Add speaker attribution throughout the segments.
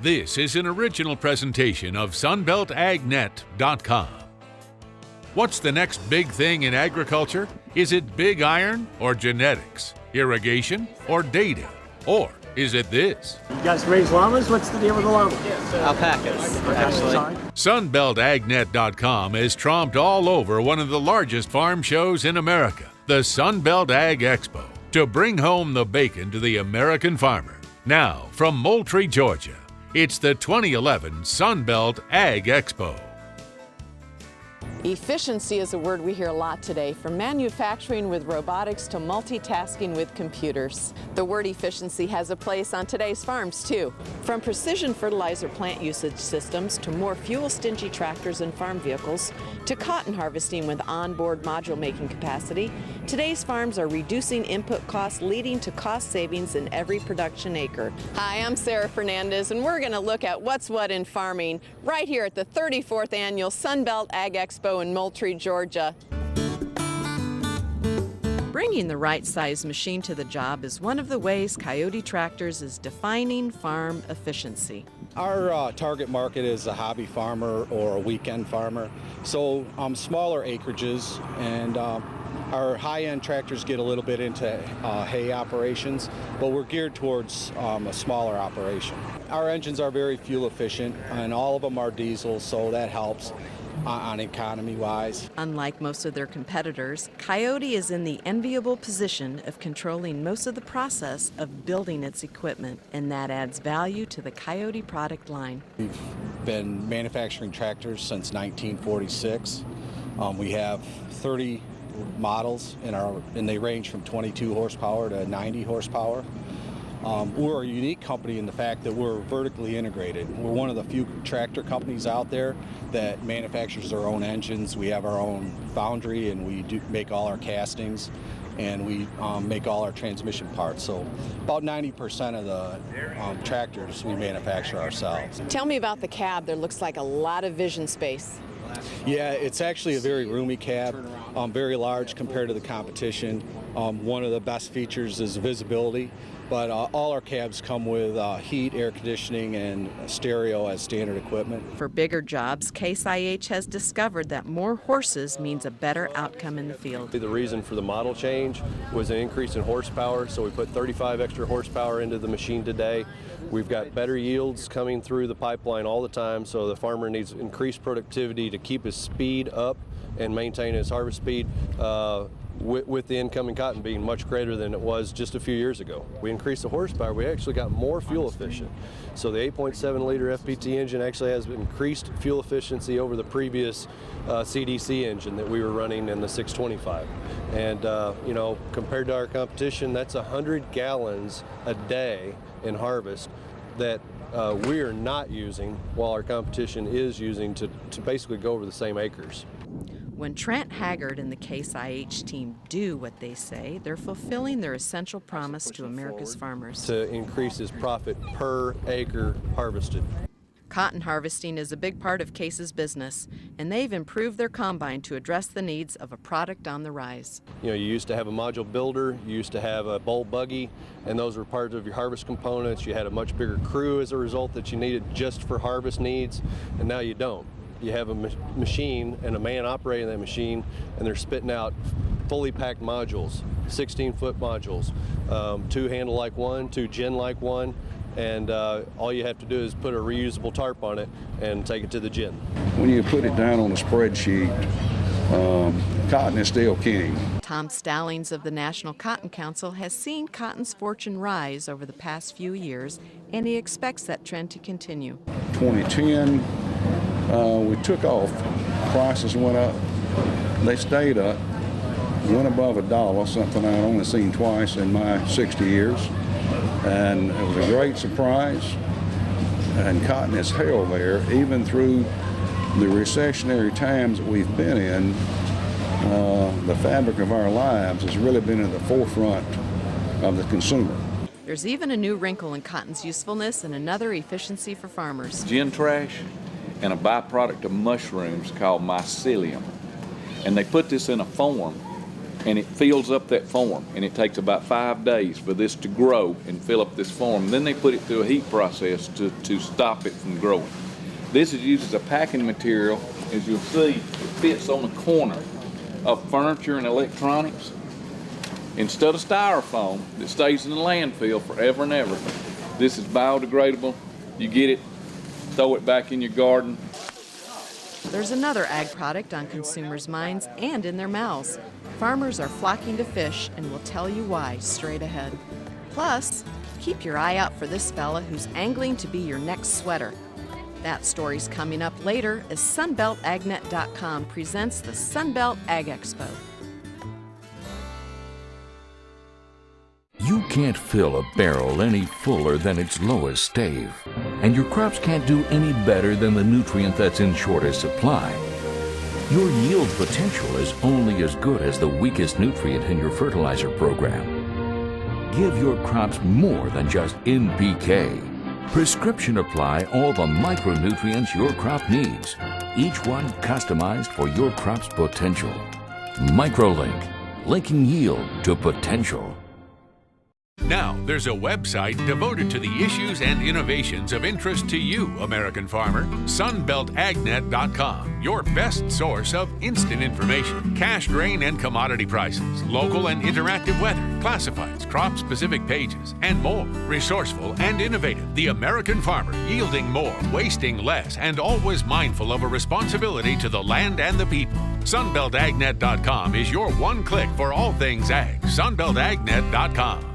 Speaker 1: This is an original presentation of SunbeltAgNet.com. What's the next big thing in agriculture? Is it big iron or genetics, irrigation or data? Or is it this?
Speaker 2: You guys raise llamas? What's the deal with the llamas?
Speaker 3: Alpacas, actually.
Speaker 1: SunbeltAgNet.com has tromped all over one of the largest farm shows in America, the Sunbelt Agexpo, to bring home the bacon to the American farmer. Now, from Moultrie, Georgia, it's the 2011 Sunbelt Agexpo.
Speaker 4: Efficiency is a word we hear a lot today, from manufacturing with robotics to multitasking with computers. The word efficiency has a place on today's farms too. From precision fertilizer plant usage systems to more fuel-stingy tractors and farm vehicles to cotton harvesting with onboard module making capacity, today's farms are reducing input costs, leading to cost savings in every production acre. Hi, I'm Sarah Fernandez, and we're going to look at what's what in farming right here at the 34th Annual Sunbelt Agexpo in Moultrie, Georgia. Bringing the right size machine to the job is one of the ways Coyote Tractors is defining farm efficiency.
Speaker 5: Our target market is a hobby farmer or a weekend farmer, so smaller acreages, and our high-end tractors get a little bit into hay operations, but we're geared towards a smaller operation. Our engines are very fuel efficient, and all of them are diesel, so that helps on economy-wise.
Speaker 4: Unlike most of their competitors, Coyote is in the enviable position of controlling most of the process of building its equipment, and that adds value to the Coyote product line.
Speaker 5: We've been manufacturing tractors since 1946. We have 30 models and they range from 22 horsepower to 90 horsepower. We're a unique company in the fact that we're vertically integrated. We're one of the few tractor companies out there that manufactures their own engines. We have our own foundry, and we do make all our castings, and we make all our transmission parts. So about 90% of the tractors we manufacture ourselves.
Speaker 4: Tell me about the cab. There looks like a lot of vision space.
Speaker 5: Yeah, it's actually a very roomy cab, very large compared to the competition. One of the best features is visibility, but all our cabs come with heat, air conditioning, and stereo as standard equipment.
Speaker 4: For bigger jobs, Case IH has discovered that more horses means a better outcome in the field.
Speaker 6: The reason for the model change was an increase in horsepower, so we put 35 extra horsepower into the machine today. We've got better yields coming through the pipeline all the time, so the farmer needs increased productivity to keep his speed up and maintain his harvest speed with the incoming cotton being much greater than it was just a few years ago. We increased the horsepower, we actually got more fuel efficient. So the 8.7 liter FPT engine actually has increased fuel efficiency over the previous CDC engine that we were running in the 625. And you know, compared to our competition, that's 100 gallons a day in harvest that we are not using, while our competition is using to basically go over the same acres.
Speaker 4: When Trent Haggard and the Case IH team do what they say, they're fulfilling their essential promise to America's farmers.
Speaker 6: To increase his profit per acre harvested.
Speaker 4: Cotton harvesting is a big part of Case's business, and they've improved their combine to address the needs of a product on the rise.
Speaker 6: You know, you used to have a module builder, you used to have a bowl buggy, and those were part of your harvest components. You had a much bigger crew as a result that you needed just for harvest needs, and now you don't. You have a machine and a man operating that machine, and they're spitting out fully packed modules, 16-foot modules, 2 handle like one, 2 gin like one, and all you have to do is put a reusable tarp on it and take it to the gin.
Speaker 7: When you put it down on a spreadsheet, cotton is still king.
Speaker 4: Tom Stallings of the National Cotton Council has seen cotton's fortune rise over the past few years, and he expects that trend to continue.
Speaker 7: 2010, we took off, prices went up, they stayed up, went above $1, something I've only seen twice in my 60 years, and it was a great surprise, and cotton has held there even through the recessionary times that we've been in. The fabric of our lives has really been at the forefront of the consumer.
Speaker 4: There's even a new wrinkle in cotton's usefulness and another efficiency for farmers.
Speaker 8: Gin trash and a byproduct of mushrooms called mycelium. And they put this in a form and it fills up that form, and it takes about 5 days for this to grow and fill up this form. Then they put it through a heat process to stop it from growing. This is used as a packing material. As you'll see, it fits on the corner of furniture and electronics. Instead of styrofoam that stays in the landfill forever and ever, this is biodegradable. You get it, throw it back in your garden.
Speaker 4: There's another ag product on consumers' minds and in their mouths. Farmers are flocking to fish, and we'll tell you why straight ahead. Plus, keep your eye out for this fella who's angling to be your next sweater. That story's coming up later as SunbeltAgNet.com presents the Sunbelt Ag Expo.
Speaker 9: You can't fill a barrel any fuller than its lowest stave, and your crops can't do any better than the nutrient that's in shortest supply. Your yield potential is only as good as the weakest nutrient in your fertilizer program. Give your crops more than just NPK. Prescription apply all the micronutrients your crop needs, each one customized for your crop's potential. MicroLink, linking yield to potential.
Speaker 1: Now, there's a website devoted to the issues and innovations of interest to you, American farmer. SunbeltAgNet.com, your best source of instant information. Cash grain and commodity prices, local and interactive weather, classifieds, crop-specific pages, and more. Resourceful and innovative, the American farmer, yielding more, wasting less, and always mindful of a responsibility to the land and the people. SunbeltAgNet.com is your one click for all things ag. SunbeltAgNet.com.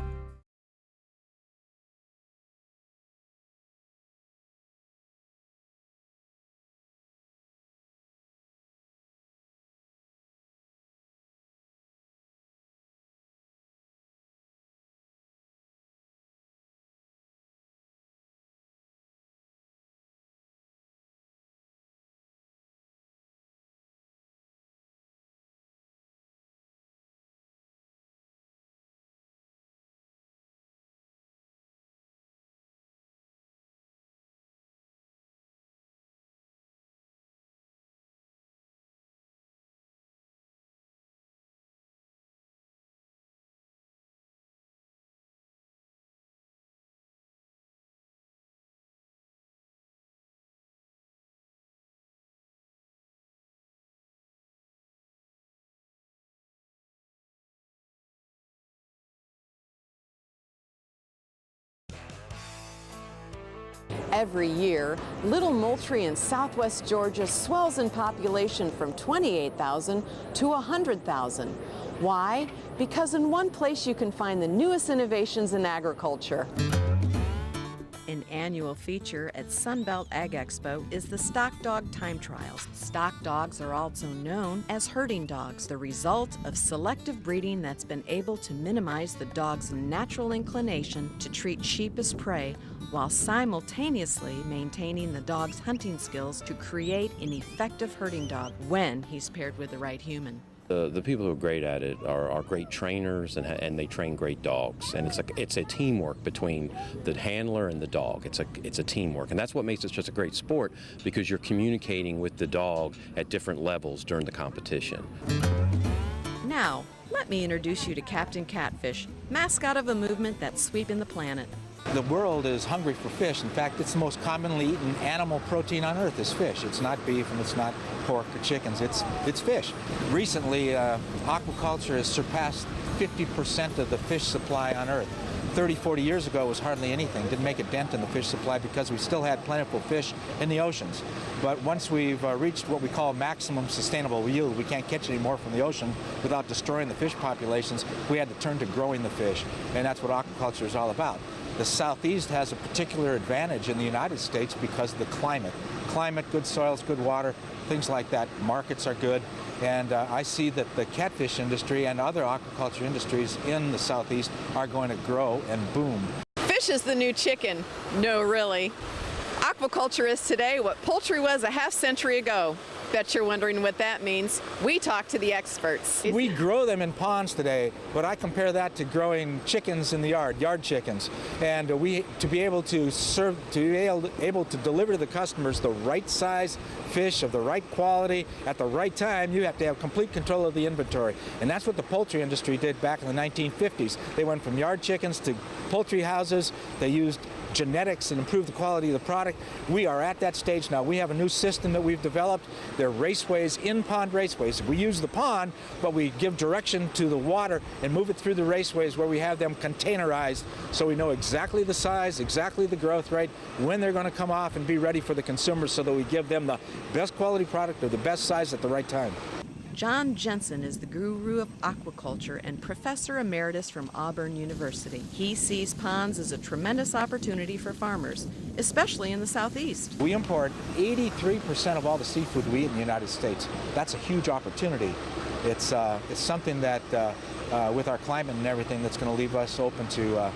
Speaker 4: Every year, Little Moultrie in southwest Georgia swells in population from 28,000 to 100,000. Why? Because in one place you can find the newest innovations in agriculture. An annual feature at Sunbelt Ag Expo is the Stock Dog Time Trials. Stock dogs are also known as herding dogs, the result of selective breeding that's been able to minimize the dog's natural inclination to treat sheep as prey while simultaneously maintaining the dog's hunting skills to create an effective herding dog when he's paired with the right human.
Speaker 10: The people who are great at it are great trainers, and they train great dogs. And it's a teamwork between the handler and the dog. It's a teamwork, and that's what makes it just a great sport, because you're communicating with the dog at different levels during the competition.
Speaker 4: Now, let me introduce you to Captain Catfish, mascot of a movement that's sweeping the planet.
Speaker 11: The world is hungry for fish. In fact, it's the most commonly eaten animal protein on earth is fish. It's not beef and it's not pork or chickens, it's fish. Recently, aquaculture has surpassed 50% of the fish supply on earth. 30, 40 years ago it was hardly anything. Didn't make a dent in the fish supply because we still had plentiful fish in the oceans. But once we've reached what we call maximum sustainable yield, we can't catch any more from the ocean without destroying the fish populations. We had to turn to growing the fish, and that's what aquaculture is all about. The Southeast has a particular advantage in the United States because of the climate. Climate, good soils, good water, things like that. Markets are good. And I see that the catfish industry and other aquaculture industries in the Southeast are going to grow and boom.
Speaker 4: Fish is the new chicken. No, really. Aquaculture is today what poultry was a half century ago. Bet you're wondering what that means. We talk to the experts.
Speaker 11: We grow them in ponds today, but I compare that to growing chickens in the yard chickens. And to be able to deliver to the customers the right size fish of the right quality at the right time, you have to have complete control of the inventory. And that's what the poultry industry did back in the 1950s. They went from yard chickens to poultry houses. They used genetics and improved the quality of the product. We are at that stage now. We have a new system that we've developed. They're raceways, in-pond raceways. We use the pond, but we give direction to the water and move it through the raceways where we have them containerized so we know exactly the size, exactly the growth rate, when they're going to come off and be ready for the consumers so that we give them the best quality product or the best size at the right time.
Speaker 4: John Jensen is the guru of aquaculture and professor emeritus from Auburn University. He sees ponds as a tremendous opportunity for farmers, especially in the Southeast.
Speaker 11: We import 83% of all the seafood we eat in the United States. That's a huge opportunity. It's something that, with our climate and everything, that's going to leave us open to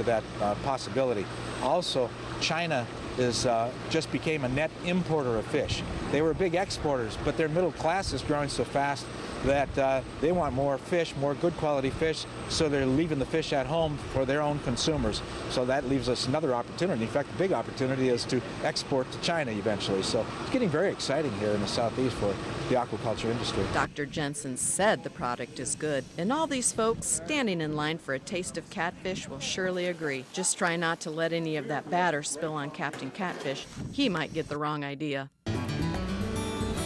Speaker 11: that possibility. Also, China just became a net importer of fish. They were big exporters, but their middle class is growing so fast that they want more fish, more good quality fish, so they're leaving the fish at home for their own consumers. So that leaves us another opportunity. In fact, the big opportunity is to export to China eventually. So it's getting very exciting here in the Southeast for the aquaculture industry.
Speaker 4: Dr. Jensen said the product is good, and all these folks standing in line for a taste of catfish will surely agree. Just try not to let any of that batter spill on Captain Catfish. He might get the wrong idea.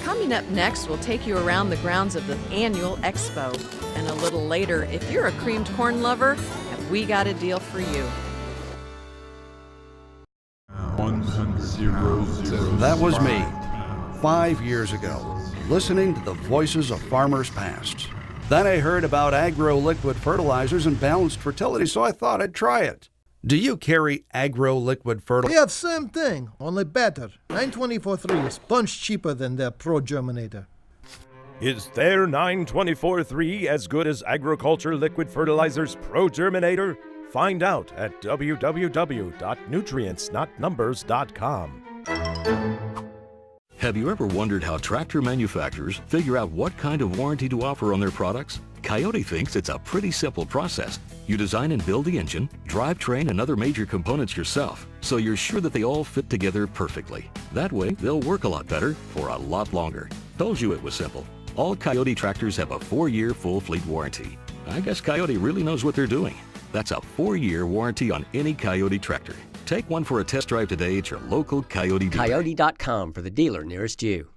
Speaker 4: Coming up next, we'll take you around the grounds of the annual Expo. And a little later, if you're a creamed corn lover, have we got a deal for you.
Speaker 12: That was me, 5 years ago, listening to the voices of farmers past. Then I heard about agro liquid fertilizers and balanced fertility, so I thought I'd try it. Do you carry agro liquid fertilizer?
Speaker 13: Yeah, same thing, only better. 924.3 is bunch cheaper than their Pro Germinator.
Speaker 14: Is their 924.3 as good as Agriculture Liquid Fertilizer's Pro Germinator? Find out at www.nutrientsnotnumbers.com.
Speaker 15: Have you ever wondered how tractor manufacturers figure out what kind of warranty to offer on their products? Coyote thinks it's a pretty simple process. You design and build the engine, drivetrain, and other major components yourself, so you're sure that they all fit together perfectly. That way, they'll work a lot better for a lot longer. Told you it was simple. All Coyote tractors have a 4-year full fleet warranty. I guess Coyote really knows what they're doing. That's a 4-year warranty on any Coyote tractor. Take one for a test drive today at your local Coyote dealer.
Speaker 16: Coyote.com for the dealer nearest you.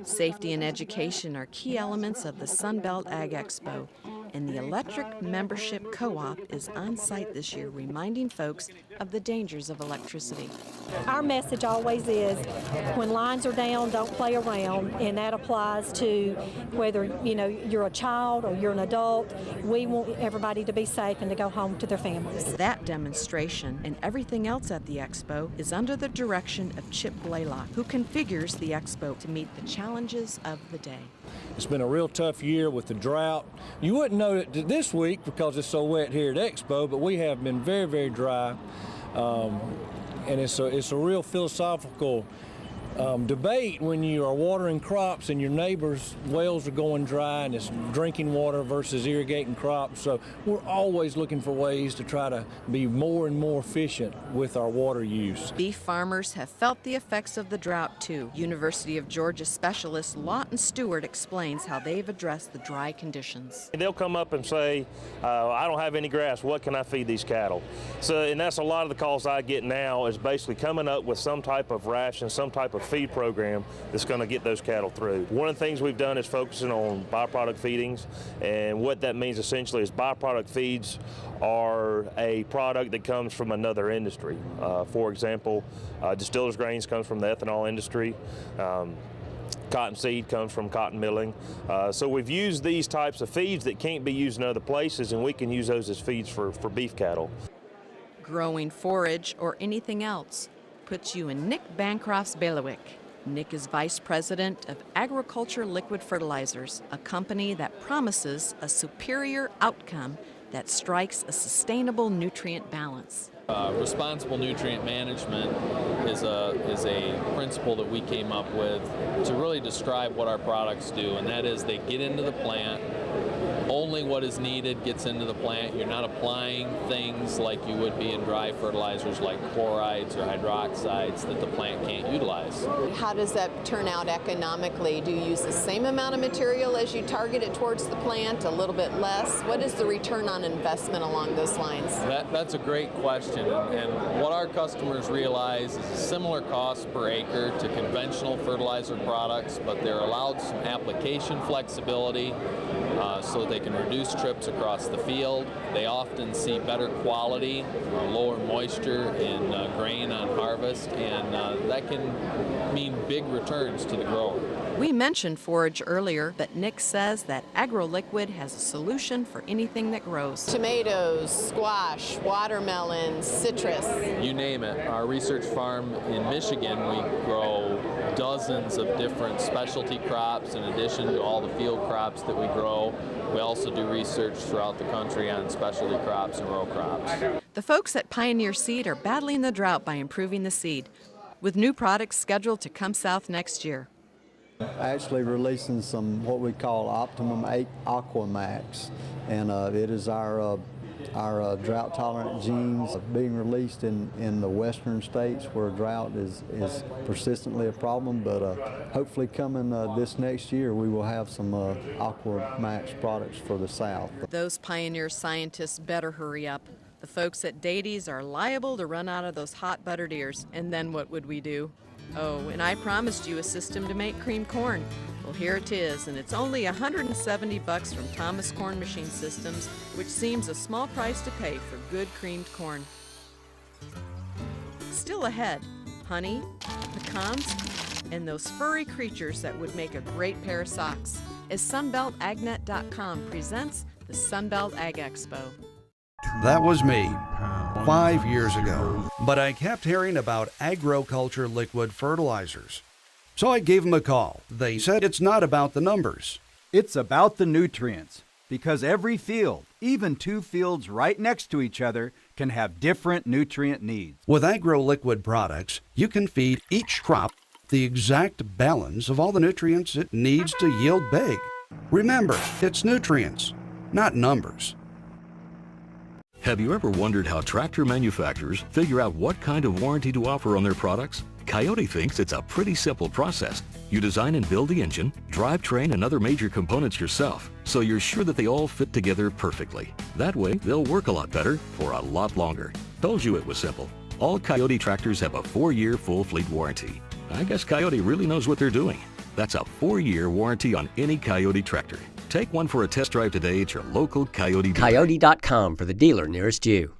Speaker 4: Safety and education are key elements of the Sunbelt Agexpo, and the Electric Membership Co-op is on site this year reminding folks of the dangers of electricity.
Speaker 17: Our message always is, when lines are down, don't play around, and that applies to whether you're a child or you're an adult. We want everybody to be safe and to go home to their families.
Speaker 4: That demonstration and everything else at the Expo is under the direction of Chip Blaylock, who configures the Expo to meet the challenges of the day.
Speaker 18: It's been a real tough year with the drought. You wouldn't know it this week because it's so wet here at Expo, but we have been very, very dry. And it's a real philosophical debate when you are watering crops and your neighbor's wells are going dry and it's drinking water versus irrigating crops. So we're always looking for ways to try to be more and more efficient with our water use.
Speaker 4: Beef farmers have felt the effects of the drought too. University of Georgia specialist Lawton Stewart explains how they've addressed the dry conditions.
Speaker 19: They'll come up and say, I don't have any grass, what can I feed these cattle? So, and that's a lot of the calls I get now, is basically coming up with some type of ration, some type of feed program that's going to get those cattle through. One of the things we've done is focusing on byproduct feedings, and what that means essentially is byproduct feeds are a product that comes from another industry. For example, distillers grains comes from the ethanol industry. Cottonseed comes from cotton milling. So we've used these types of feeds that can't be used in other places, and we can use those as feeds for beef cattle.
Speaker 4: Growing forage or anything else puts you in Nick Bancroft's bailiwick. Nick is Vice President of Agriculture Liquid Fertilizers, a company that promises a superior outcome that strikes a sustainable nutrient balance.
Speaker 20: Responsible nutrient management is a principle that we came up with to really describe what our products do, and that is they get into the plant. Only what is needed gets into the plant. You're not applying things like you would be in dry fertilizers like chlorides or hydroxides that the plant can't utilize.
Speaker 4: How does that turn out economically? Do you use the same amount of material as you target it towards the plant, a little bit less? What is the return on investment along those lines?
Speaker 20: That's a great question, and what our customers realize is a similar cost per acre to conventional fertilizer products, but they're allowed some application flexibility so they can reduce trips across the field. They often see better quality, lower moisture in grain on harvest, and that can mean big returns to the grower.
Speaker 4: We mentioned forage earlier, but Nick says that AgroLiquid has a solution for anything that grows. Tomatoes, squash, watermelons, citrus.
Speaker 20: You name it. Our research farm in Michigan, we grow dozens of different specialty crops in addition to all the field crops that we grow. We also do research throughout the country on specialty crops and row crops.
Speaker 4: The folks at Pioneer Seed are battling the drought by improving the seed, with new products scheduled to come south next year.
Speaker 21: Actually releasing some what we call Optimum 8 Aqua Max, and it is our drought-tolerant genes being released in the western states where drought is persistently a problem, but hopefully coming this next year we will have some Aqua Max products for the south.
Speaker 4: Those Pioneer scientists better hurry up. The folks at Dady's are liable to run out of those hot buttered ears, and then what would we do? Oh, and I promised you a system to make creamed corn. Well, here it is, and it's only $170 from Thomas Corn Machine Systems, which seems a small price to pay for good creamed corn. Still ahead, honey, pecans, and those furry creatures that would make a great pair of socks, as SunbeltAgNet.com presents the Sunbelt Agexpo.
Speaker 12: That was me 5 years ago, but I kept hearing about agriculture liquid fertilizers. So I gave them a call. They said it's not about the numbers.
Speaker 22: It's about the nutrients, because every field, even two fields right next to each other, can have different nutrient needs.
Speaker 12: With AgroLiquid products, you can feed each crop the exact balance of all the nutrients it needs to yield big. Remember, it's nutrients, not numbers.
Speaker 15: Have you ever wondered how tractor manufacturers figure out what kind of warranty to offer on their products? Coyote thinks it's a pretty simple process. You design and build the engine, drivetrain, and other major components yourself, so you're sure that they all fit together perfectly. That way, they'll work a lot better for a lot longer. Told you it was simple. All Coyote tractors have a 4-year full fleet warranty. I guess Coyote really knows what they're doing. That's a 4-year warranty on any Coyote tractor. Take one for a test drive today at your local Coyote dealer.
Speaker 16: Coyote.com for the dealer nearest you.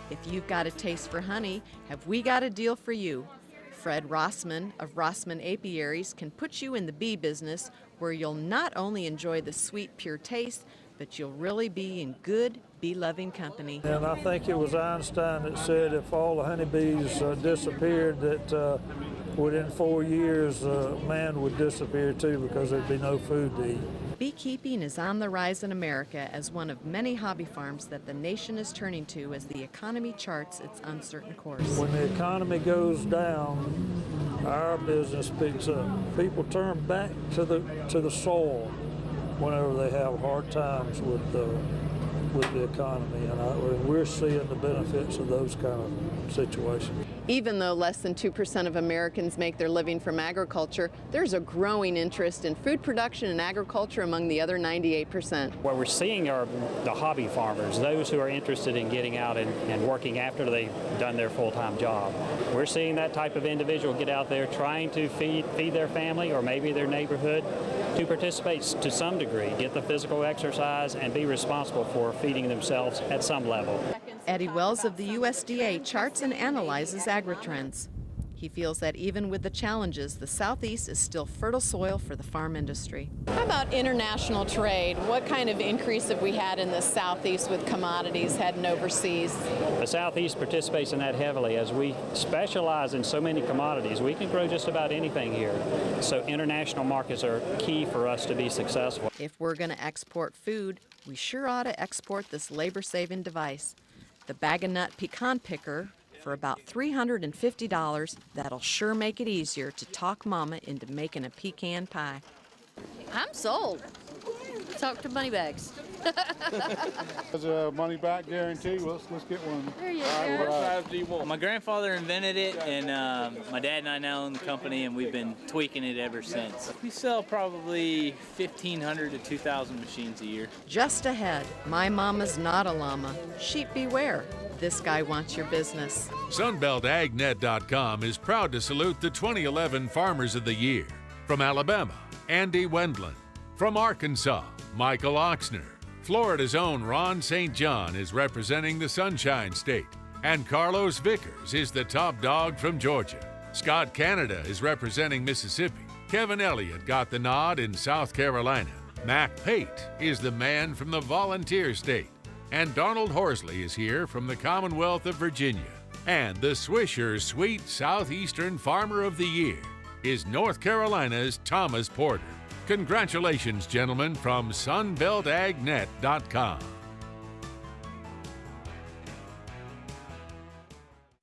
Speaker 4: If you've got a taste for honey, have we got a deal for you? Fred Rossman of Rossman Apiaries can put you in the bee business, where you'll not only enjoy the sweet, pure taste, but you'll really be in good, bee-loving company.
Speaker 2: And I think it was Einstein that said if all the honeybees disappeared, that within 4 years man would disappear too, because there'd be no food to eat.
Speaker 4: Beekeeping is on the rise in America as one of many hobby farms that the nation is turning to as the economy charts its uncertain course.
Speaker 2: When the economy goes down, our business picks up. People turn back to the soil whenever they have hard times with the economy, and we're seeing the benefits of those kind of situations.
Speaker 4: Even though less than 2% of Americans make their living from agriculture, there's a growing interest in food production and agriculture among the other 98%.
Speaker 3: What we're seeing are the hobby farmers, those who are interested in getting out and working after they've done their full-time job. We're seeing that type of individual get out there trying to feed their family or maybe their neighborhood, to participate to some degree, get the physical exercise, and be responsible for feeding themselves at some level.
Speaker 4: Eddie Wells of the USDA charts and analyzes agri-trends. He feels that even with the challenges, the Southeast is still fertile soil for the farm industry. How about international trade? What kind of increase have we had in the Southeast with commodities heading overseas?
Speaker 3: The Southeast participates in that heavily. As we specialize in so many commodities, we can grow just about anything here. So international markets are key for us to be successful.
Speaker 4: If we're going to export food, we sure ought to export this labor-saving device. The Bag-O-Nut pecan picker, for about $350, that'll sure make it easier to talk Mama into making a pecan pie.
Speaker 23: I'm sold. Talk to Moneybags.
Speaker 24: There's a money back guarantee. Let's get one.
Speaker 23: There you
Speaker 24: go.
Speaker 23: go.
Speaker 24: What size do you want?
Speaker 25: My grandfather invented it, and my dad and I now own the company, and we've been tweaking it ever since. We sell probably 1,500 to 2,000 machines a year.
Speaker 4: Just ahead, my mama's not a llama. Sheep beware. This guy wants your business.
Speaker 1: SunbeltAgNet.com is proud to salute the 2011 Farmers of the Year. From Alabama, Andy Wendland. From Arkansas, Michael Oxner. Florida's own Ron St. John is representing the Sunshine State. And Carlos Vickers is the top dog from Georgia. Scott Canada is representing Mississippi. Kevin Elliott got the nod in South Carolina. Mac Pate is the man from the Volunteer State. And Donald Horsley is here from the Commonwealth of Virginia. And the Swisher Sweet Southeastern Farmer of the Year is North Carolina's Thomas Porter. Congratulations, gentlemen, from SunbeltAgNet.com.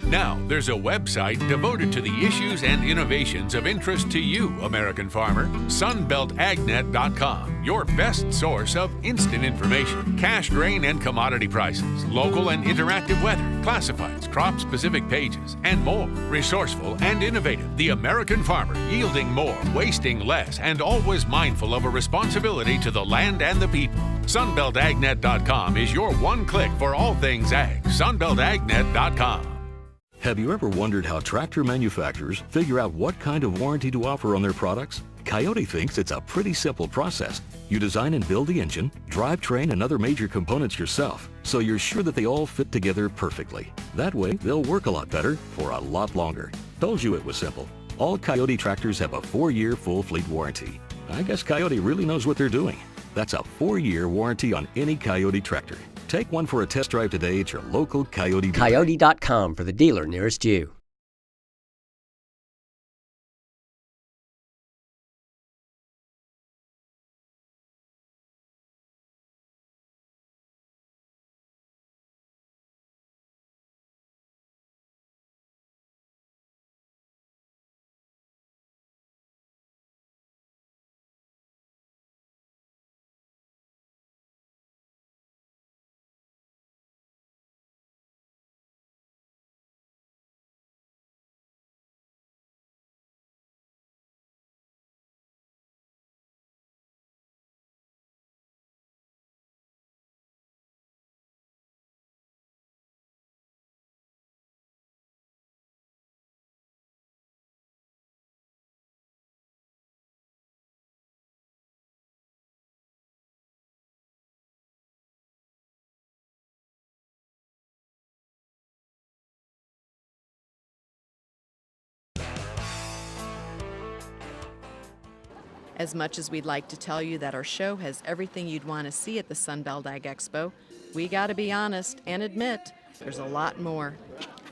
Speaker 1: Now, there's a website devoted to the issues and innovations of interest to you, American farmer. SunbeltAgNet.com, your best source of instant information. Cash, grain, and commodity prices, local and interactive weather, classifieds, crop-specific pages, and more. Resourceful and innovative, the American farmer, yielding more, wasting less, and always mindful of a responsibility to the land and the people. SunbeltAgNet.com is your one click for all things ag. SunbeltAgNet.com.
Speaker 15: Have you ever wondered how tractor manufacturers figure out what kind of warranty to offer on their products? Coyote thinks it's a pretty simple process. You design and build the engine, drivetrain, and other major components yourself, so you're sure that they all fit together perfectly. That way, they'll work a lot better for a lot longer. Told you it was simple. All Coyote tractors have a 4-year full fleet warranty. I guess Coyote really knows what they're doing. That's a 4-year warranty on any Coyote tractor. Take one for a test drive today at your local Coyote dealer.
Speaker 16: Coyote.com for the dealer nearest you.
Speaker 4: As much as we'd like to tell you that our show has everything you'd want to see at the Sunbelt Ag Expo, we gotta be honest and admit there's a lot more.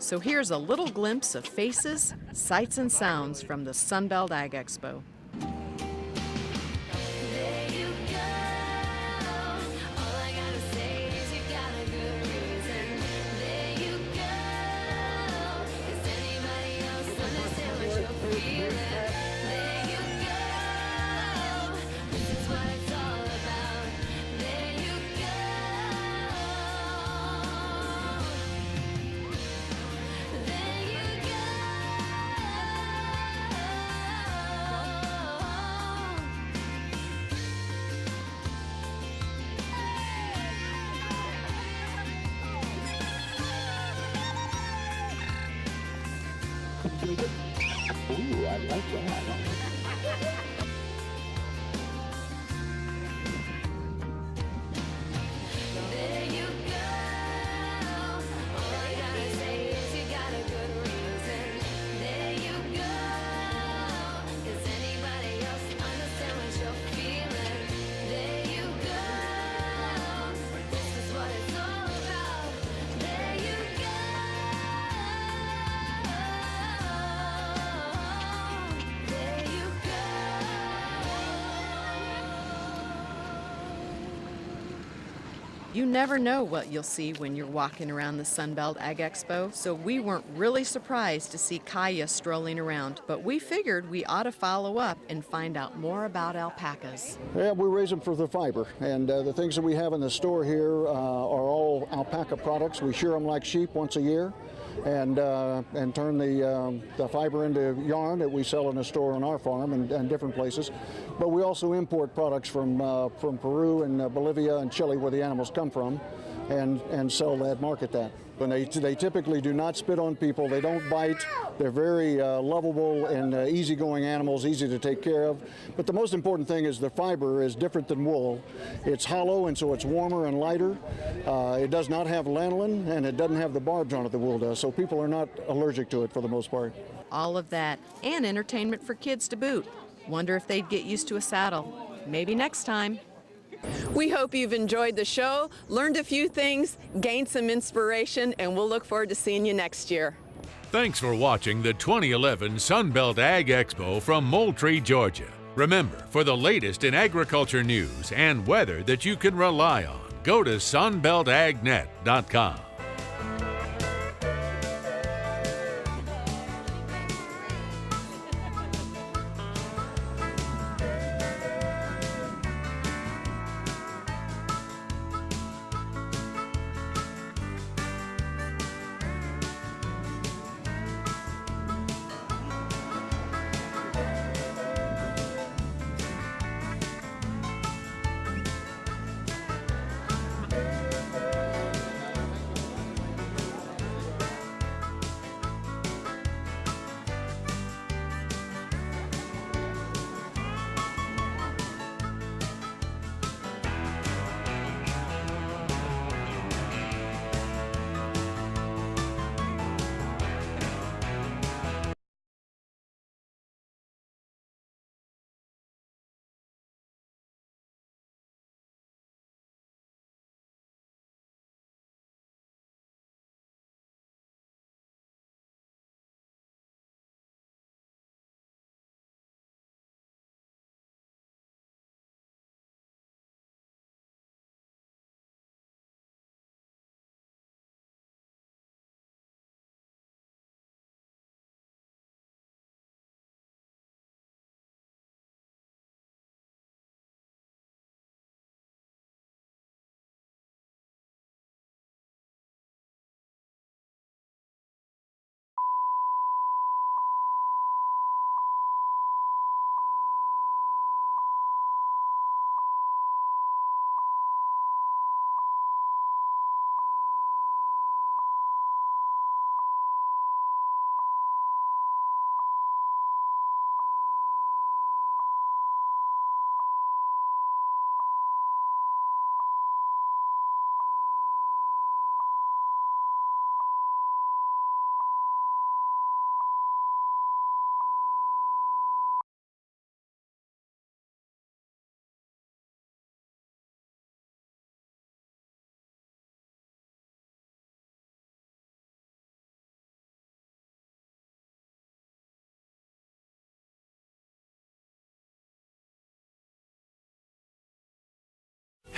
Speaker 4: So here's a little glimpse of faces, sights, and sounds from the Sunbelt Ag Expo.
Speaker 5: Ooh, I like that.
Speaker 4: You never know what you'll see when you're walking around the Sunbelt Ag Expo, so we weren't really surprised to see Kaya strolling around, but we figured we ought to follow up and find out more about alpacas.
Speaker 6: Yeah, we raise them for the fiber, and the things that we have in the store here are all alpaca products. We shear them like sheep once a year, and turn the fiber into yarn that we sell in the store on our farm and different places. But we also import products from Peru and Bolivia and Chile, where the animals come from, and sell that, market that. And they typically do not spit on people. They don't bite. They're very lovable and easygoing animals, easy to take care of. But the most important thing is the fiber is different than wool. It's hollow, and so it's warmer and lighter. It does not have lanolin, and it doesn't have the barbs on it that wool does, so people are not allergic to it for the most part.
Speaker 4: All of that, and entertainment for kids to boot. Wonder if they'd get used to a saddle. Maybe next time. We hope you've enjoyed the show, learned a few things, gained some inspiration, and we'll look forward to seeing you next year.
Speaker 1: Thanks for watching the 2011 Sunbelt Ag Expo from Moultrie, Georgia. Remember, for the latest in agriculture news and weather that you can rely on, go to sunbeltagnet.com.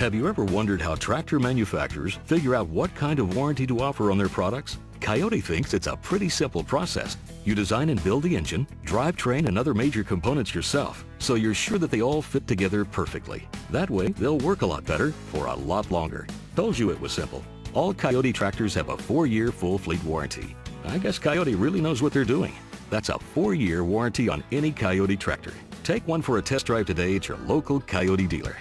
Speaker 15: Have you ever wondered how tractor manufacturers figure out what kind of warranty to offer on their products? Coyote thinks it's a pretty simple process. You design and build the engine, drivetrain, and other major components yourself, so you're sure that they all fit together perfectly. That way, they'll work a lot better for a lot longer. Told you it was simple. All Coyote tractors have a 4-year full fleet warranty. I guess Coyote really knows what they're doing. That's a 4-year warranty on any Coyote tractor. Take one for a test drive today at your local Coyote dealer.